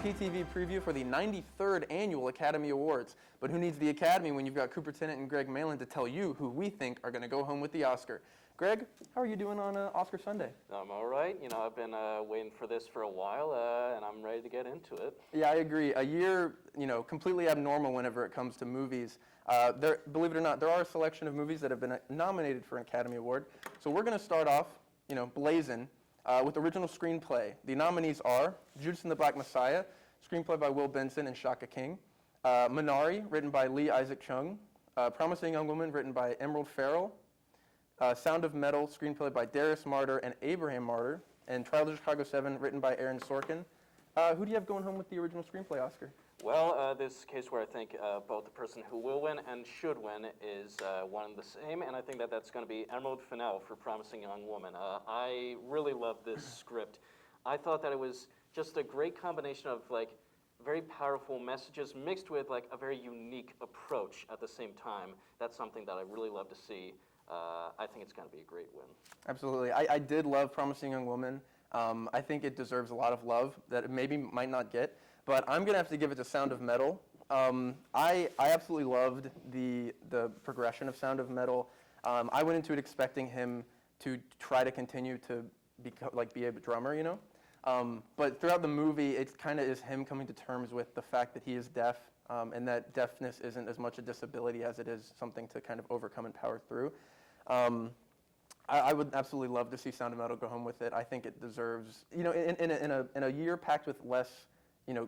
PTV preview for the 93rd Annual Academy Awards. But who needs the Academy when you've got Cooper Tennant and Greg Mehlin to tell you who we think are going to go home with the Oscar? Greg, how are you doing on Oscar Sunday? I'm all right. You know, I've been waiting for this for a while, and I'm ready to get into it. Yeah, I agree. A year, completely abnormal whenever it comes to movies. Believe it or not, there are a selection of movies that have been nominated for an Academy Award. So we're going to start off, blazing, with original screenplay. The nominees are Judas and the Black Messiah, screenplay by Will Benson and Shaka King. Minari, written by Lee Isaac Chung. Promising Young Woman, written by Emerald Farrell. Sound of Metal, screenplay by Darius Marder and Abraham Marder. And Trial of Chicago 7, written by Aaron Sorkin. Who do you have going home with the original screenplay, Oscar? Well, this is a case where I think both the person who will win and should win is one and the same, and I think that that's going to be Emerald Fennell for Promising Young Woman. I really love this script. I thought that it was just a great combination of very powerful messages mixed with a very unique approach at the same time. That's something that I really love to see. I think it's going to be a great win. Absolutely. I did love Promising Young Woman. I think it deserves a lot of love that it maybe might not get, but I'm going to have to give it to Sound of Metal. I absolutely loved the progression of Sound of Metal. I went into it expecting him to try to continue to be a drummer, but throughout the movie, it kind of is him coming to terms with the fact that he is deaf, and that deafness isn't as much a disability as it is something to kind of overcome and power through. I would absolutely love to see Sound of Metal go home with it. I think it deserves, in a year packed with less,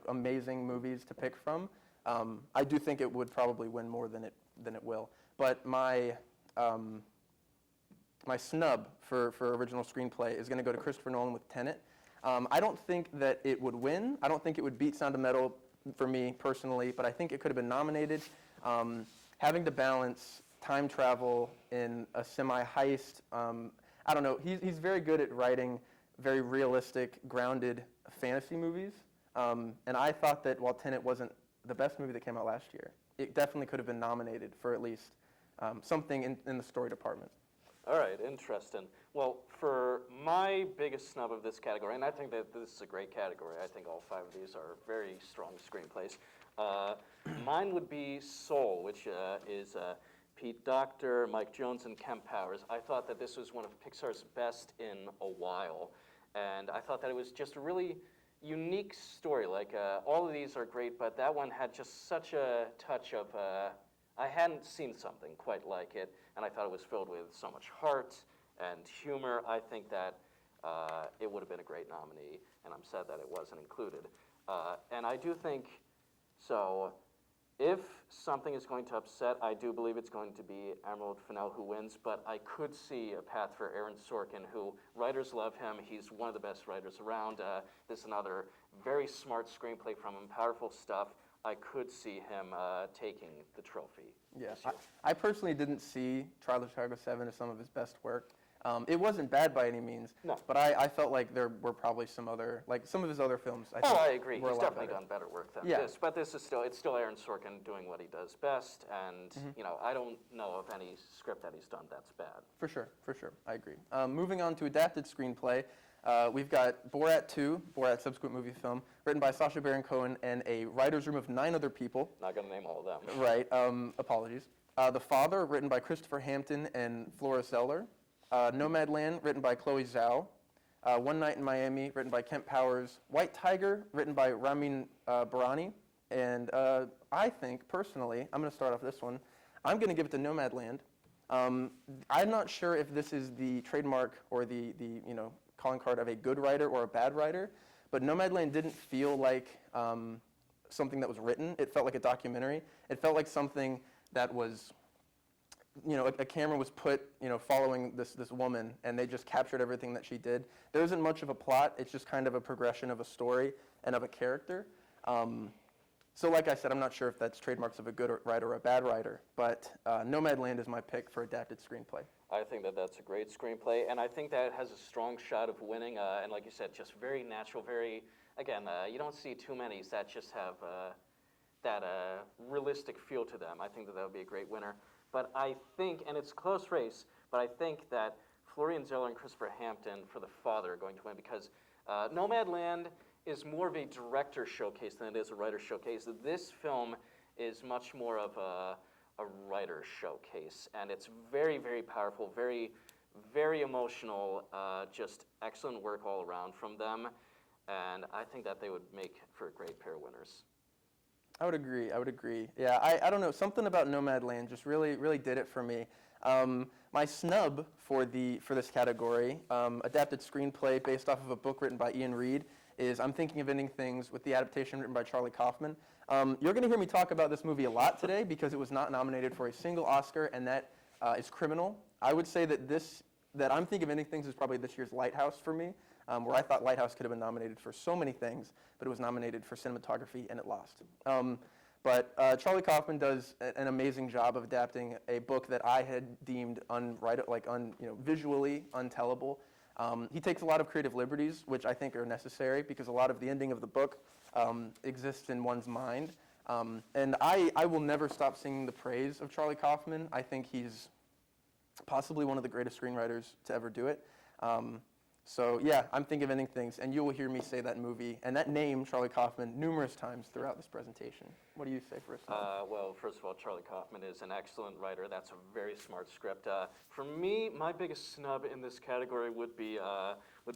amazing movies to pick from. I do think it would probably win more than it will. But my snub for original screenplay is going to go to Christopher Nolan with Tenet. I don't think that it would win. I don't think it would beat Sound of Metal for me personally, but I think it could have been nominated. Having to balance time travel in a semi-heist, I don't know. He's very good at writing very realistic, grounded fantasy movies. And I thought that while Tenet wasn't the best movie that came out last year, it definitely could have been nominated for at least something in the story department. All right, interesting. Well, for my biggest snub of this category, and I think that this is a great category. I think all five of these are very strong screenplays. Mine would be Soul, which is Pete Docter, Mike Jones, and Kemp Powers. I thought that this was one of Pixar's best in a while, and I thought that it was just a really unique story. All of these are great, but that one had just such a touch of, I hadn't seen something quite like it, and I thought it was filled with so much heart and humor. I think that it would have been a great nominee, and I'm sad that it wasn't included. And I do think, so if something is going to upset, I do believe it's going to be Emerald Fennell who wins, but I could see a path for Aaron Sorkin, who writers love him. He's one of the best writers around. This is another very smart screenplay from him, powerful stuff. I could see him taking the trophy. Yeah, I personally didn't see Trial of Chicago 7 as some of his best work. It wasn't bad by any means, no. But I felt like there were probably some of his other films. I agree. He's definitely done better work than this. But this is still Aaron Sorkin doing what he does best, and I don't know of any script that he's done that's bad. For sure, I agree. Moving on to adapted screenplay, we've got Borat 2, Borat subsequent movie film, written by Sasha Baron Cohen and a writer's room of 9 other people. Not going to name all of them. Right. Apologies. The Father, written by Christopher Hampton and Flora Zeller. Nomadland, written by Chloe Zhao. One Night in Miami, written by Kemp Powers. White Tiger, written by Ramin Barani. And I think, personally, I'm going to start off this one. I'm going to give it to Nomadland. I'm not sure if this is the trademark or the calling card of a good writer or a bad writer, but Nomadland didn't feel like something that was written. It felt like a documentary. It felt like something that was, a camera was put, following this woman, and they just captured everything that she did. There isn't much of a plot. It's just kind of a progression of a story and of a character. So like I said, I'm not sure if that's trademarks of a good writer or a bad writer, but Nomadland is my pick for adapted screenplay. I think that that's a great screenplay, and I think that it has a strong shot of winning, and like you said, just very natural, you don't see too many that just have that realistic feel to them. I think that would be a great winner. But I think, and it's a close race, but I think that Florian Zeller and Christopher Hampton for The Father are going to win because Nomadland is more of a director showcase than it is a writer showcase. This film is much more of a writer showcase, and it's very, very powerful, very, very emotional, just excellent work all around from them, and I think that they would make for a great pair of winners. I would agree. Yeah, I don't know. Something about Nomadland just really did it for me. My snub for this category, adapted screenplay based off of a book written by Ian Reid, is I'm Thinking of Ending Things, with the adaptation written by Charlie Kaufman. You're going to hear me talk about this movie a lot today because it was not nominated for a single Oscar, and that is criminal. I would say that I'm Thinking of Ending Things is probably this year's Lighthouse for me, where I thought Lighthouse could have been nominated for so many things, but it was nominated for cinematography and it lost. But Charlie Kaufman does an amazing job of adapting a book that I had deemed visually untellable. He takes a lot of creative liberties, which I think are necessary because a lot of the ending of the book exists in one's mind. And I will never stop singing the praise of Charlie Kaufman. I think he's possibly one of the greatest screenwriters to ever do it. So yeah, I'm Thinking of Ending Things, and you will hear me say that movie and that name, Charlie Kaufman, numerous times throughout this presentation. What do you say for a snub? Well, first of all, Charlie Kaufman is an excellent writer. That's a very smart script. For me, my biggest snub in this category would be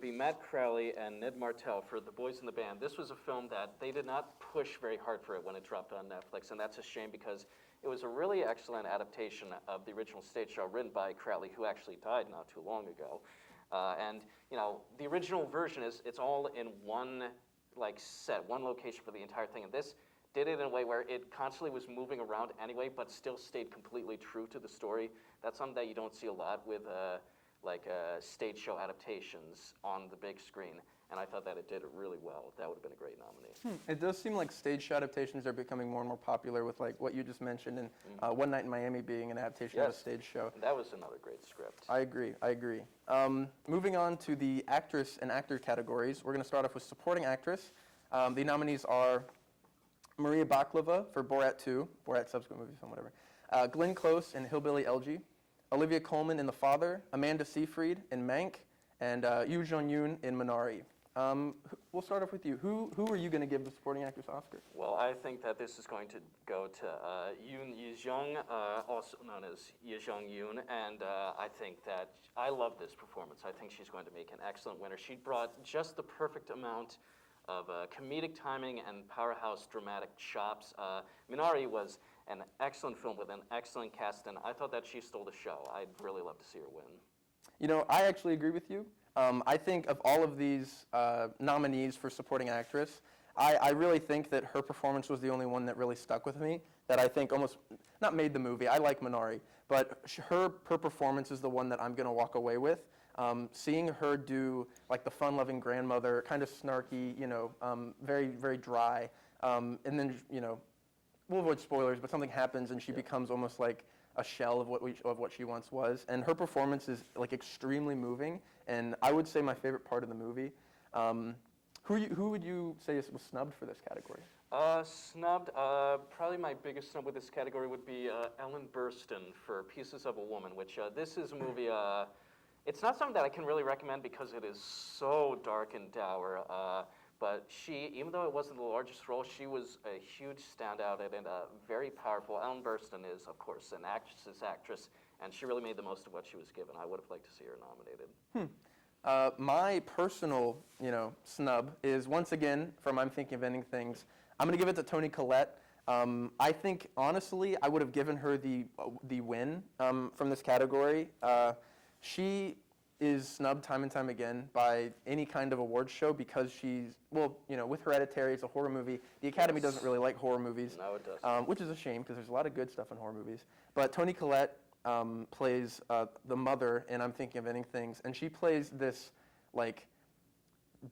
Matt Crowley and Ned Martell for The Boys in the Band. This was a film that they did not push very hard for it when it dropped on Netflix, and that's a shame because it was a really excellent adaptation of the original stage show written by Crowley, who actually died not too long ago. And you know, the original version it's all in one set, one location for the entire thing. And this did it in a way where it constantly was moving around anyway, but still stayed completely true to the story. That's something that you don't see a lot with stage show adaptations on the big screen. And I thought that it did it really well. That would have been a great nominee. It does seem like stage show adaptations are becoming more and more popular, with like what you just mentioned, and One Night in Miami being an adaptation of a stage show. And that was another great script. I agree. Moving on to the actress and actor categories, we're going to start off with supporting actress. The nominees are Maria Baklava for Borat 2, Borat subsequent movie film, whatever. Glenn Close in Hillbilly Elegy, Olivia Colman in The Father, Amanda Seyfried in Mank, and Yoo Jung-yoon in Minari. We'll start off with you. Who are you going to give the supporting actress Oscar? Well, I think that this is going to go to Yoon Ye-jung, also known as Ye Jung-yoon, and I think that I love this performance. I think she's going to make an excellent winner. She brought just the perfect amount of comedic timing and powerhouse dramatic chops. Minari was an excellent film with an excellent cast, and I thought that she stole the show. I'd really love to see her win. You know, I actually agree with you. I think of all of these nominees for supporting actress, I really think that her performance was the only one that really stuck with me, that I think almost, not made the movie, I like Minari, but her performance is the one that I'm going to walk away with. Seeing her do like the fun-loving grandmother, kind of snarky, very, very dry, and then, we'll avoid spoilers, but something happens and she becomes almost like a shell of what she once was, and her performance is like extremely moving, and I would say my favorite part of the movie. Who would you say was snubbed for this category? Snubbed, probably my biggest snub with this category would be Ellen Burstyn for Pieces of a Woman, which this is a movie, it's not something that I can really recommend because it is so dark and dour. But she, even though it wasn't the largest role, she was a huge standout and very powerful. Ellen Burstyn is, of course, an actress's actress, and she really made the most of what she was given. I would have liked to see her nominated. My personal, snub is, once again, from I'm Thinking of Ending Things, I'm going to give it to Toni Collette. I think, honestly, I would have given her the win from this category. She is snubbed time and time again by any kind of awards show because she's, with Hereditary, it's a horror movie. The Academy doesn't really like horror movies. No, it doesn't. Which is a shame because there's a lot of good stuff in horror movies. But Toni Collette plays the mother in I'm Thinking of Ending Things, and she plays this,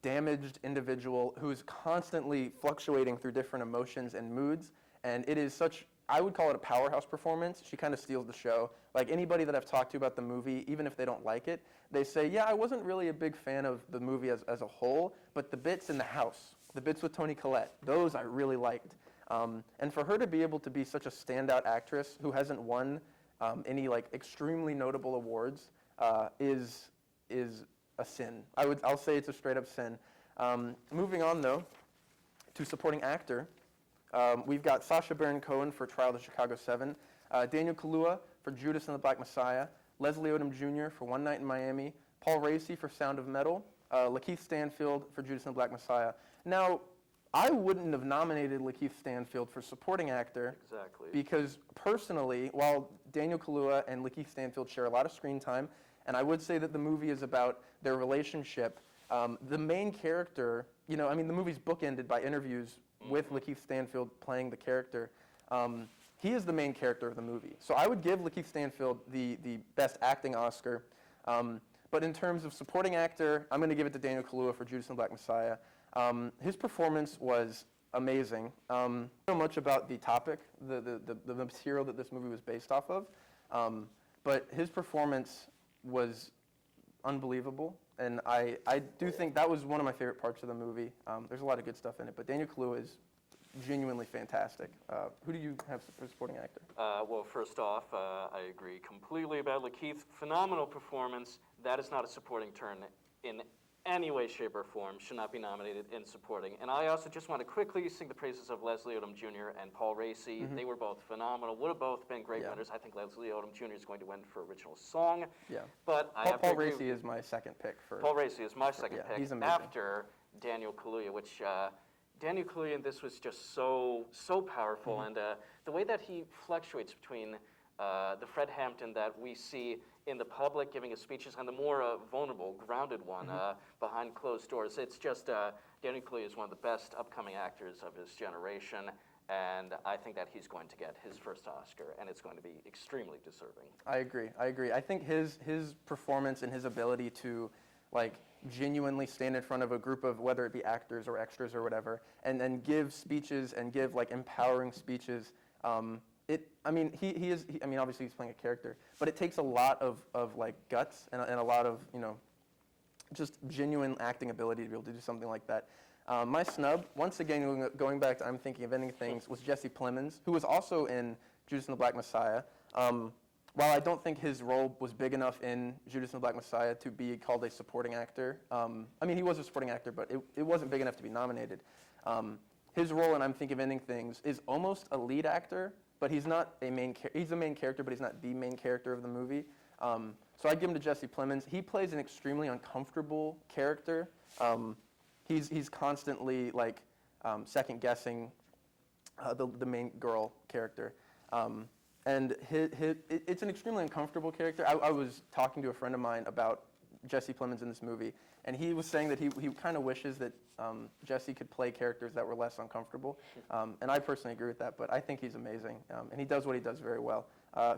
damaged individual who's constantly fluctuating through different emotions and moods, and it is such, I would call it a powerhouse performance. She kind of steals the show. Like anybody that I've talked to about the movie, even if they don't like it, they say, yeah, I wasn't really a big fan of the movie as a whole, but the bits in the house, the bits with Toni Collette, those I really liked. And for her to be able to be such a standout actress who hasn't won any extremely notable awards is a sin. I'll say it's a straight up sin. Moving on, though, to supporting actor, we've got Sasha Baron Cohen for Trial of the Chicago 7, Daniel Kaluuya for Judas and the Black Messiah, Leslie Odom Jr. for One Night in Miami, Paul Raci for Sound of Metal, Lakeith Stanfield for Judas and the Black Messiah. Now, I wouldn't have nominated Lakeith Stanfield for supporting actor. Exactly. Because personally, while Daniel Kaluuya and Lakeith Stanfield share a lot of screen time, and I would say that the movie is about their relationship, the main character, the movie's bookended by interviews with Lakeith Stanfield playing the character. He is the main character of the movie. So I would give Lakeith Stanfield the Best Acting Oscar. But in terms of supporting actor, I'm going to give it to Daniel Kaluuya for Judas and the Black Messiah. His performance was amazing. I don't know much about the topic, the material that this movie was based off of, but his performance was unbelievable, and I do think that was one of my favorite parts of the movie. There's a lot of good stuff in it, but Daniel Kaluuya is genuinely fantastic. Who do you have for supporting actor? Well, first off, I agree completely about Lakeith. Phenomenal performance. That is not a supporting turn in any way, shape, or form. Should not be nominated in supporting. And I also just want to quickly sing the praises of Leslie Odom Jr. and Paul Raci. They were both phenomenal. Would have both been great winners. I think Leslie Odom Jr. is going to win for original song. Yeah. But Paul Raci is my second pick for. Paul Raci is my second pick. He's amazing. After Daniel Kaluuya, which Daniel Kaluuya in this was just so powerful, and the way that he fluctuates between the Fred Hampton that we see in the public giving his speeches and the more vulnerable, grounded one behind closed doors. It's just Daniel Kaluuya is one of the best upcoming actors of his generation, and I think that he's going to get his first Oscar, and it's going to be extremely deserving. I agree. I think his performance and his ability to genuinely stand in front of a group of, whether it be actors or extras or whatever, and then give speeches and give empowering speeches. Obviously he's playing a character, but it takes a lot of guts and a lot of, just genuine acting ability to be able to do something like that. My snub, once again, going back to I'm Thinking of Ending Things, was Jesse Plemons, who was also in Judas and the Black Messiah. While I don't think his role was big enough in Judas and the Black Messiah to be called a supporting actor, he was a supporting actor, but it wasn't big enough to be nominated. His role in I'm Thinking of Ending Things is almost a lead actor, but he's not he's a main character, but he's not the main character of the movie. So I'd give him to Jesse Plemons. He plays an extremely uncomfortable character. He's constantly second guessing the main girl character. And it's an extremely uncomfortable character. I was talking to a friend of mine about Jesse Plemons in this movie, and he was saying that he kind of wishes that Jesse could play characters that were less uncomfortable. And I personally agree with that, but I think he's amazing, and he does what he does very well.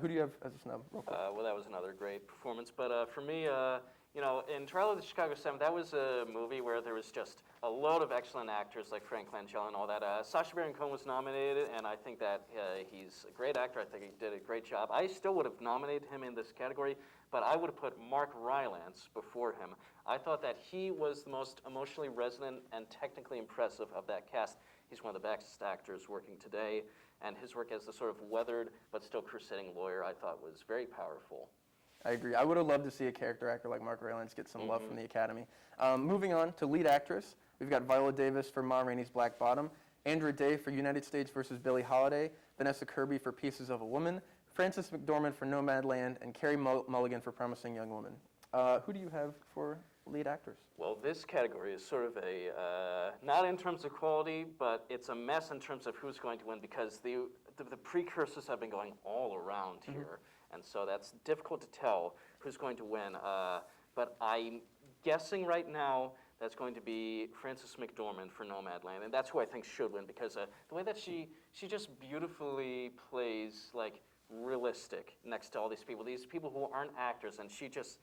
Who do you have as a snub, real quick? Well, that was another great performance, but for me, in Trial of the Chicago 7, that was a movie where there was just a load of excellent actors like Frank Langella and all that. Sacha Baron Cohen was nominated, and I think that he's a great actor. I think he did a great job. I still would have nominated him in this category, but I would have put Mark Rylance before him. I thought that he was the most emotionally resonant and technically impressive of that cast. He's one of the best actors working today, and his work as the sort of weathered but still crusading lawyer I thought was very powerful. I agree. I would have loved to see a character actor like Mark Rylance get some love from the Academy. Moving on to lead actress, we've got Viola Davis for Ma Rainey's Black Bottom, Andra Day for United States versus Billie Holiday, Vanessa Kirby for Pieces of a Woman, Frances McDormand for Nomadland, and Carey Mulligan for Promising Young Woman. Who do you have for lead actors? Well, this category is sort of not in terms of quality, but it's a mess in terms of who's going to win because the precursors have been going all around here. And so that's difficult to tell who's going to win. But I'm guessing right now that's going to be Frances McDormand for Nomadland. And that's who I think should win because the way that she just beautifully plays realistic next to all these people who aren't actors, and she just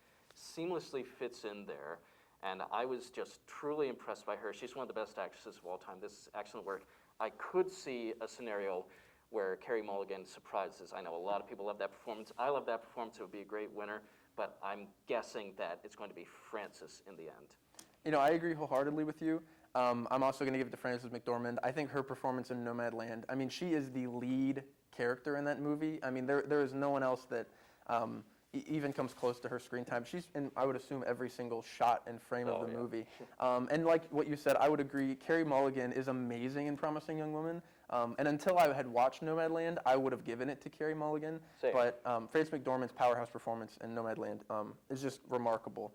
seamlessly fits in there. And I was just truly impressed by her. She's one of the best actresses of all time. This is excellent work. I could see a scenario where Carey Mulligan surprises. I know a lot of people love that performance. I love that performance. It would be a great winner, but I'm guessing that it's going to be Frances in the end. I agree wholeheartedly with you. I'm also going to give it to Frances McDormand. I think her performance in Nomadland, she is the lead character in that movie. There is no one else that even comes close to her screen time. She's in, I would assume, every single shot and frame of the yeah. movie. And like what you said, I would agree. Carey Mulligan is amazing in Promising Young Woman. And until I had watched Nomadland, I would have given it to Carey Mulligan. Same. But Frances McDormand's powerhouse performance in Nomadland is just remarkable.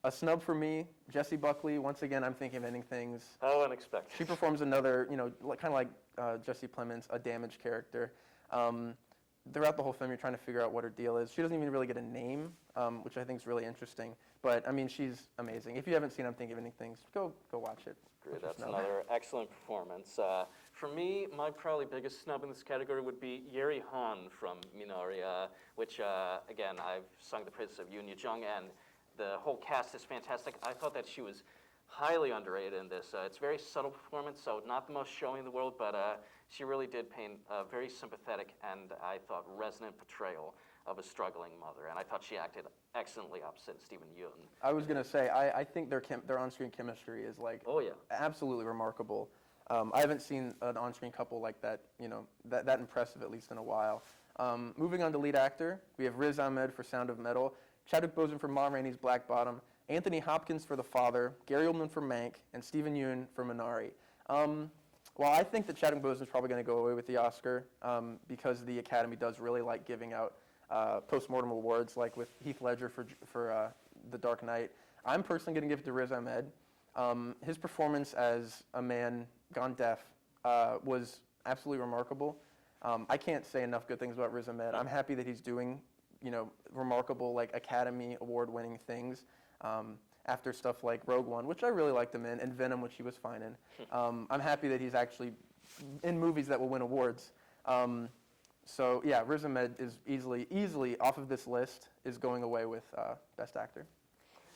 A snub for me, Jessie Buckley. Once again, I'm thinking of Ending Things. Oh, unexpected. She performs another, kind of like Jesse Plemons, a damaged character. Throughout the whole film, you're trying to figure out what her deal is. She doesn't even really get a name, which I think is really interesting. But, I mean, she's amazing. If you haven't seen I'm Thinking of Ending Things, go watch it. Great, that's another excellent performance. For me, my probably biggest snub in this category would be Yeri Han from Minari, which, again, I've sung the praises of Yoon Yoo-jung, and the whole cast is fantastic. I thought that she was highly underrated in this. It's a very subtle performance, so not the most showy in the world, but she really did paint a very sympathetic and, I thought, resonant portrayal of a struggling mother, and I thought she acted excellently opposite Steven Yeun. I was going to say, I think their on-screen chemistry is, like, Oh, yeah. absolutely remarkable. I haven't seen an on-screen couple like that, that impressive, at least in a while. Moving on to lead actor, we have Riz Ahmed for Sound of Metal, Chadwick Boseman for Ma Rainey's Black Bottom, Anthony Hopkins for The Father, Gary Oldman for Mank, and Steven Yeun for Minari. Well, I think that Chadwick Boseman is probably going to go away with the Oscar because the Academy does really like giving out post-mortem awards, like with Heath Ledger for The Dark Knight. I'm personally going to give it to Riz Ahmed. His performance as a man gone deaf was absolutely remarkable. I can't say enough good things about Riz Ahmed. I'm happy that he's doing, remarkable, like, Academy Award-winning things after stuff like Rogue One, which I really liked him in, and Venom, which he was fine in. I'm happy that he's actually in movies that will win awards. So yeah, Riz Ahmed is easily off of this list, is going away with Best Actor.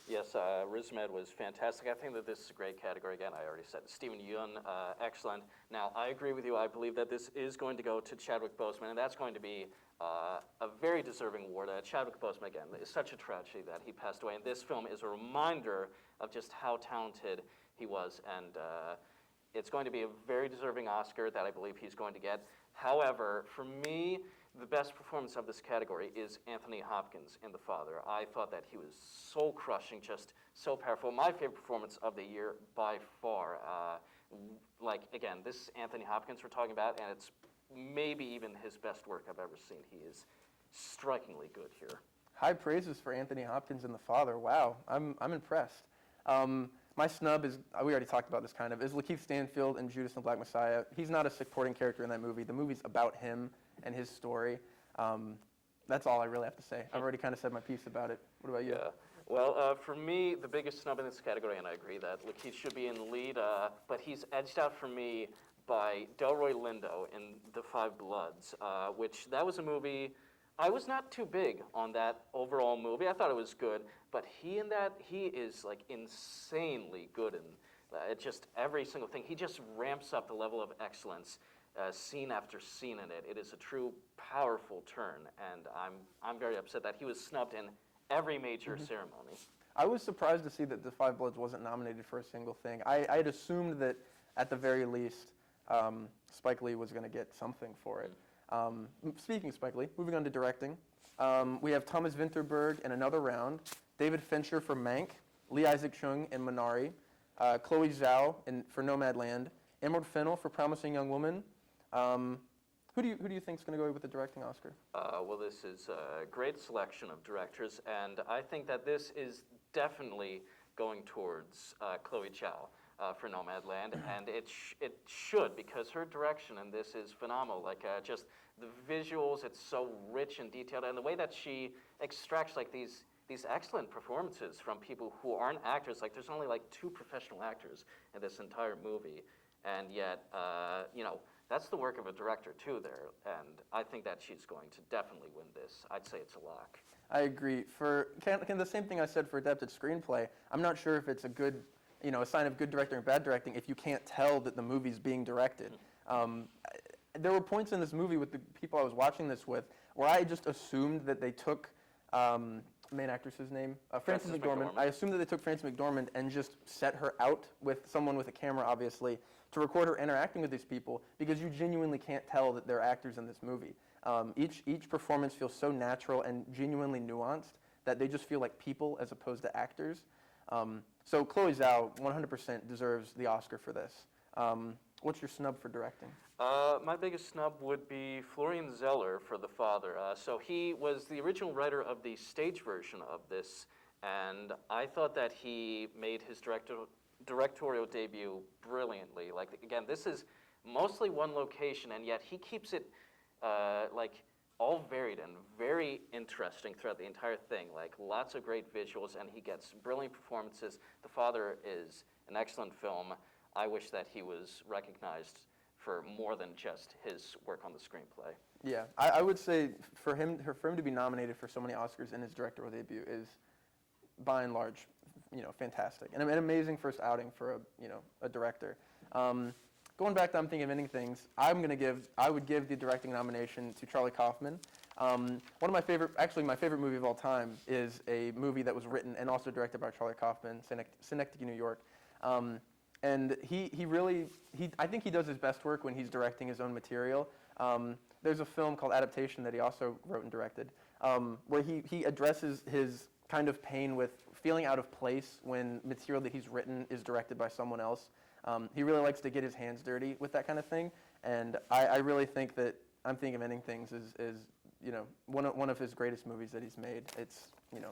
Yes, Riz Ahmed was fantastic. I think that this is a great category. Again, I already said Steven Yeun, excellent. Now, I agree with you. I believe that this is going to go to Chadwick Boseman, and that's going to be a very deserving award. Chadwick Boseman, again, is such a tragedy that he passed away, and this film is a reminder of just how talented he was, and it's going to be a very deserving Oscar that I believe he's going to get. However, for me, the best performance of this category is Anthony Hopkins in The Father. I thought that he was soul crushing, just so powerful. My favorite performance of the year by far. Again, this is Anthony Hopkins we're talking about, and it's maybe even his best work I've ever seen. He is strikingly good here. High praises for Anthony Hopkins in The Father. Wow, I'm impressed. My snub is, we already talked about this kind of, is Lakeith Stanfield in Judas and the Black Messiah. He's not a supporting character in that movie. The movie's about him and his story. That's all I really have to say. I've already kind of said my piece about it. What about you? Yeah. Well, for me, the biggest snub in this category, and I agree that Lakeith should be in the lead, but he's edged out for me by Delroy Lindo in The Five Bloods, which that was a movie. I was not too big on that overall movie. I thought it was good, but he is like insanely good in just every single thing. He just ramps up the level of excellence, scene after scene in it. It is a true powerful turn, and I'm very upset that he was snubbed in every major ceremony. I was surprised to see that The Five Bloods wasn't nominated for a single thing. I had assumed that at the very least Spike Lee was going to get something for it. Speaking of Spike Lee, moving on to directing, we have Thomas Vinterberg in Another Round, David Fincher for Mank, Lee Isaac Chung in Minari, Chloe Zhao for Nomadland, Emerald Fennell for Promising Young Woman. Who do you think is going to go away with the directing Oscar? Well, this is a great selection of directors, and I think that this is definitely going towards Chloe Zhao for Nomadland, and it should, because her direction in this is phenomenal. Like just the visuals, it's so rich and detailed, and the way that she extracts like these excellent performances from people who aren't actors. Like there's only like 2 professional actors in this entire movie, and yet that's the work of a director too there, and I think that she's going to definitely win this. I'd say it's a lock. I agree. The same thing I said for adapted screenplay. I'm not sure if it's a good, a sign of good directing or bad directing if you can't tell that the movie's being directed. There were points in this movie with the people I was watching this with where I just assumed that they took, main actress's name? Frances McDormand. I assumed that they took Frances McDormand and just set her out with someone with a camera, obviously, to record her interacting with these people because you genuinely can't tell that they're actors in this movie. Each performance feels so natural and genuinely nuanced that they just feel like people as opposed to actors. So Chloe Zhao 100% deserves the Oscar for this. What's your snub for directing? My biggest snub would be Florian Zeller for The Father. So he was the original writer of the stage version of this, and I thought that he made his directorial debut brilliantly. Like, again, this is mostly one location, and yet he keeps it like all varied and very interesting throughout the entire thing. Like, lots of great visuals, and he gets brilliant performances. The Father is an excellent film. I wish that he was recognized for more than just his work on the screenplay. Yeah, I would say for him to be nominated for so many Oscars in his directorial debut is, by and large, fantastic and an amazing first outing for a director. Going back to I'm Thinking of Ending Things, I would give the directing nomination to Charlie Kaufman. One of my favorite movie of all time is a movie that was written and also directed by Charlie Kaufman, Synecdoche, New York. And I think he does his best work when he's directing his own material. There's a film called Adaptation that he also wrote and directed, where he addresses his kind of pain with feeling out of place when material that he's written is directed by someone else. He really likes to get his hands dirty with that kind of thing, and I really think that I'm Thinking of Ending Things is one of his greatest movies that he's made. It's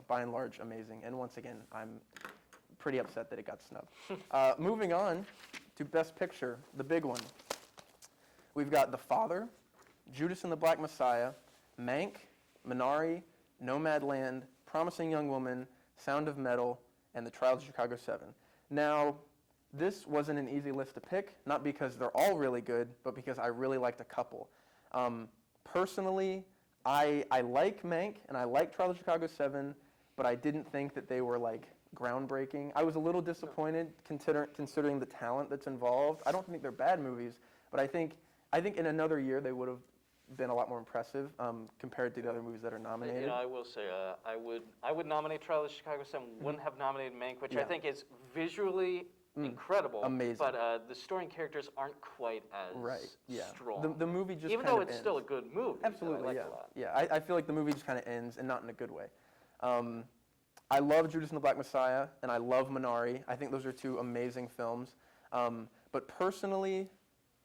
by and large amazing, and once again I'm pretty upset that it got snubbed. Moving on to Best Picture, the big one. We've got The Father, Judas and the Black Messiah, Mank, Minari, Nomadland, Promising Young Woman, Sound of Metal, and The Trial of Chicago 7. Now, this wasn't an easy list to pick, not because they're all really good, but because I really liked a couple. Personally, I like Mank and I like Trial of Chicago 7, but I didn't think that they were like groundbreaking. I was a little disappointed considering the talent that's involved. I don't think they're bad movies, but I think in another year they would have been a lot more impressive compared to the other movies that are nominated. I will say I would nominate Trial of Chicago 7. Wouldn't have nominated Mank, which I think is visually incredible. Amazing. But the story and characters aren't quite as strong. The movie just even kind though of it's ends. still a good movie. Absolutely, I like yeah. it a lot. Yeah, I feel like the movie just kind of ends, and not in a good way. I love Judas and the Black Messiah, and I love Minari. I think those are two amazing films. But personally,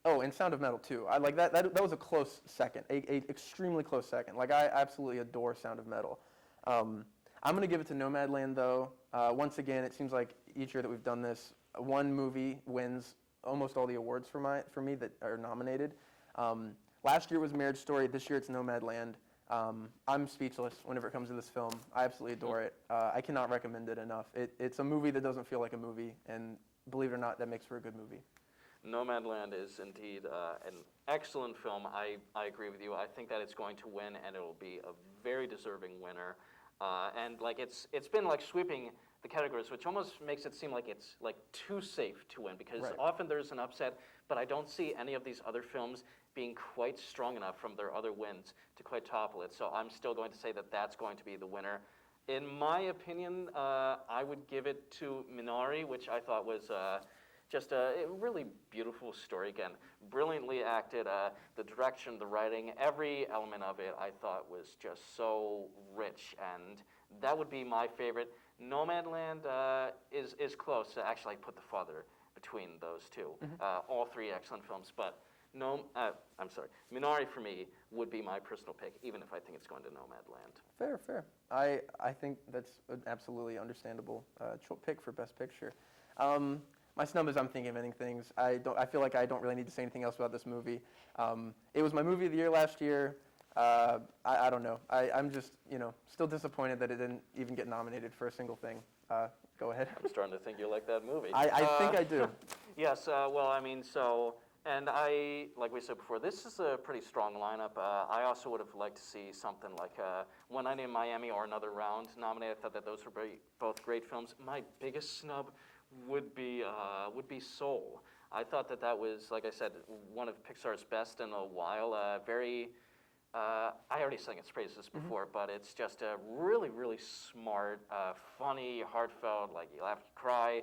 and Sound of Metal too. I like that. That was a close second, a extremely close second. Like I absolutely adore Sound of Metal. I'm gonna give it to Nomadland though. Once again, it seems like each year that we've done this, one movie wins almost all the awards for me that are nominated. Last year was Marriage Story. This year it's Nomadland. I'm speechless whenever it comes to this film. I absolutely adore it. I cannot recommend it enough. It's a movie that doesn't feel like a movie, and believe it or not, that makes for a good movie. Nomadland is indeed an excellent film. I agree with you. I think that it's going to win, and it'll be a very deserving winner. And like it's been like sweeping the categories, which almost makes it seem like it's like too safe to win, because often there's an upset, but I don't see any of these other films being quite strong enough from their other wins to quite topple it. So I'm still going to say that that's going to be the winner. In my opinion, I would give it to Minari, which I thought was just a really beautiful story. Again, brilliantly acted. The direction, the writing, every element of it I thought was just so rich, and that would be my favorite. Nomadland is close. Actually, I put The Father between those two. All three excellent films, but Minari for me would be my personal pick, even if I think it's going to Nomadland. Fair. I think that's an absolutely understandable pick for Best Picture. My snub is I'm Thinking of Ending Things. I feel like I don't really need to say anything else about this movie. It was my movie of the year last year. I don't know. I'm just still disappointed that it didn't even get nominated for a single thing. Go ahead. I'm starting to think you like that movie. I think I do. Yes. And like we said before, this is a pretty strong lineup. I also would have liked to see something like One Night in Miami or Another Round nominated. I thought that those were both great films. My biggest snub would be Soul. I thought that was, like I said, one of Pixar's best in a while. I already sang its praises before, but it's just a really, really smart, funny, heartfelt, like you laugh, you cry.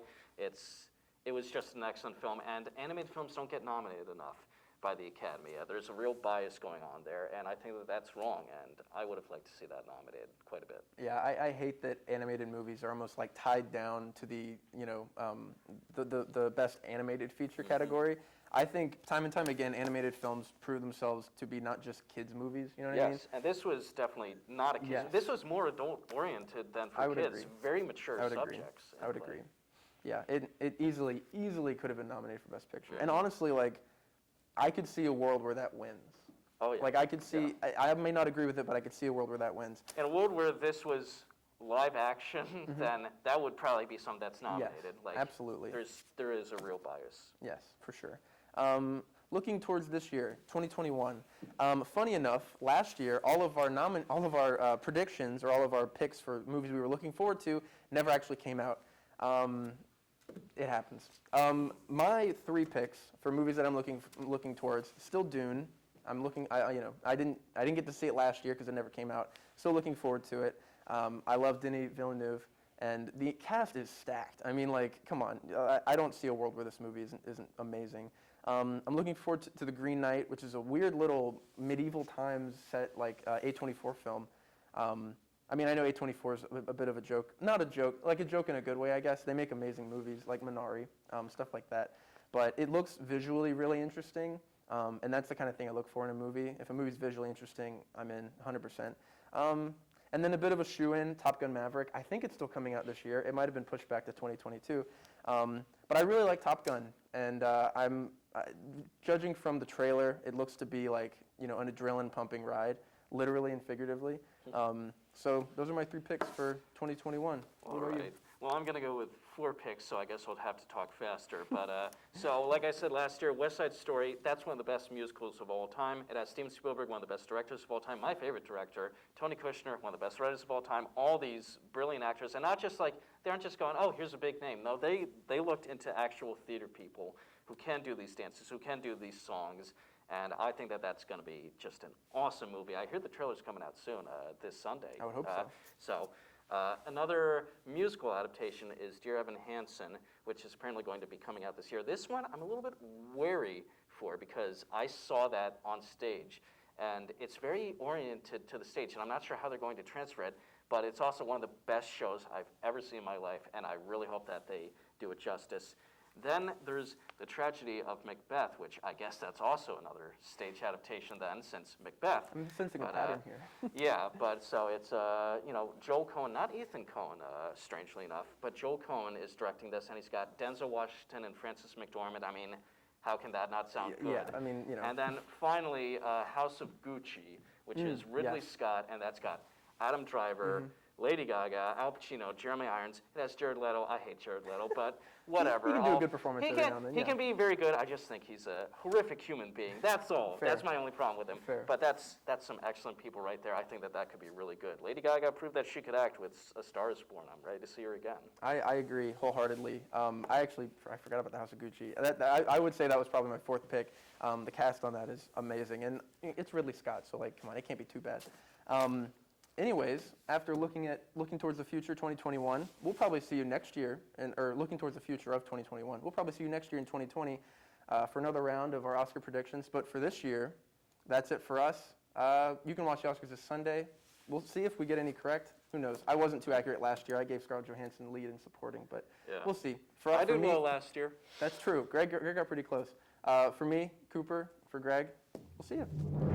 it was just an excellent film, and animated films don't get nominated enough by the Academy. There's a real bias going on there, and I think that that's wrong, and I would have liked to see that nominated quite a bit. Yeah, I hate that animated movies are almost like tied down to the, the best animated feature category. I think time and time again, animated films prove themselves to be not just kids' movies, you know what I mean? Yes, and this was definitely not a kid's. Yes. This was more adult-oriented than I for would kids. agree. Very mature I would agree. subjects. I would agree. Yeah, it easily could have been nominated for Best Picture. Mhm. And honestly, like, I could see a world where that wins. Oh, yeah. Like, I could see, I may not agree with it, but I could see a world where that wins. In a world where this was live action, then that would probably be something that's nominated. Yes, absolutely. There is a real bias. Yes, for sure. Looking towards this year, 2021. Funny enough, last year, all of our predictions or all of our picks for movies we were looking forward to never actually came out. It happens. My 3 picks for movies that I'm looking towards, still Dune. I'm looking. I didn't get to see it last year because it never came out. Still looking forward to it. I love Denis Villeneuve, and the cast is stacked. I mean, like, come on. I don't see a world where this movie isn't amazing. I'm looking forward to The Green Knight, which is a weird little medieval times set, like A24 film. I mean, I know A24 is a bit of a joke. Not a joke, like a joke in a good way, I guess. They make amazing movies, like Minari, stuff like that. But it looks visually really interesting, and that's the kind of thing I look for in a movie. If a movie's visually interesting, I'm in 100%. And then a bit of a shoe-in, Top Gun Maverick. I think it's still coming out this year. It might have been pushed back to 2022. But I really like Top Gun, and judging from the trailer, it looks to be like, an adrenaline-pumping ride, literally and figuratively. So those are my 3 picks for 2021. All right. Well, I'm going to go with 4 picks, so I guess I'll have to talk faster. But so, like I said last year, West Side Story, that's one of the best musicals of all time. It has Steven Spielberg, one of the best directors of all time, my favorite director, Tony Kushner, one of the best writers of all time, all these brilliant actors. And not just like, they aren't just going, oh, here's a big name. No, they looked into actual theater people who can do these dances, who can do these songs. And I think that that's going to be just an awesome movie. I hear the trailer's coming out soon, this Sunday. I would hope so. Another musical adaptation is Dear Evan Hansen, which is apparently going to be coming out this year. This one I'm a little bit wary for because I saw that on stage. And it's very oriented to the stage, and I'm not sure how they're going to transfer it, but it's also one of the best shows I've ever seen in my life, and I really hope that they do it justice. Then there's The Tragedy of Macbeth, which I guess that's also another stage adaptation then, since Macbeth. I'm sensing a pattern here. Yeah, but so it's, Joel Cohen, not Ethan Cohen, strangely enough, but Joel Cohen is directing this, and he's got Denzel Washington and Frances McDormand. I mean, how can that not sound good? Yeah, I mean, And then finally, House of Gucci, which is Ridley Scott, and that's got Adam Driver, Lady Gaga, Al Pacino, Jeremy Irons. It has Jared Leto. I hate Jared Leto, but whatever. He can do a good performance every now and then. He can be very good. I just think he's a horrific human being. That's all. Fair. That's my only problem with him. Fair. But that's some excellent people right there. I think that could be really good. Lady Gaga proved that she could act with A Star Is Born. I'm ready to see her again. I agree wholeheartedly. I forgot about the House of Gucci. I would say that was probably my 4th pick. The cast on that is amazing, and it's Ridley Scott, so like, come on, it can't be too bad. Anyways, after looking towards the future, 2021, we'll probably see you next year, or looking towards the future of 2021. We'll probably see you next year in 2020 for another round of our Oscar predictions. But for this year, that's it for us. You can watch the Oscars this Sunday. We'll see if we get any correct. Who knows? I wasn't too accurate last year. I gave Scarlett Johansson lead in supporting, but we'll see. I did well last year. That's true. Greg got pretty close. For me, Cooper, for Greg, we'll see you.